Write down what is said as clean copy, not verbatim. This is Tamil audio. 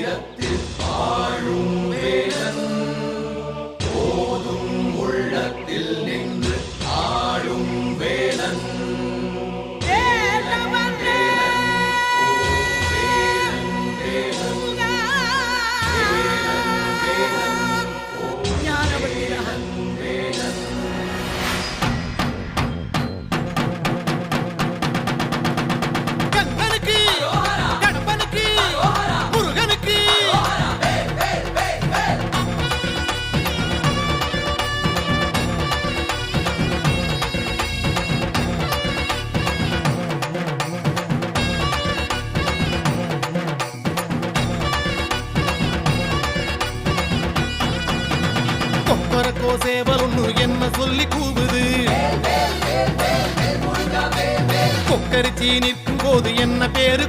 இதயத்தில் வாழும் வேலன் போதும் உள்ளத்தில் நின்று ஆடும் வேலன் சேவல் ஒண்ணு என்ன சொல்லி கூவுது கொக்கரிச்சி நிற்கும் போது என்ன பேரு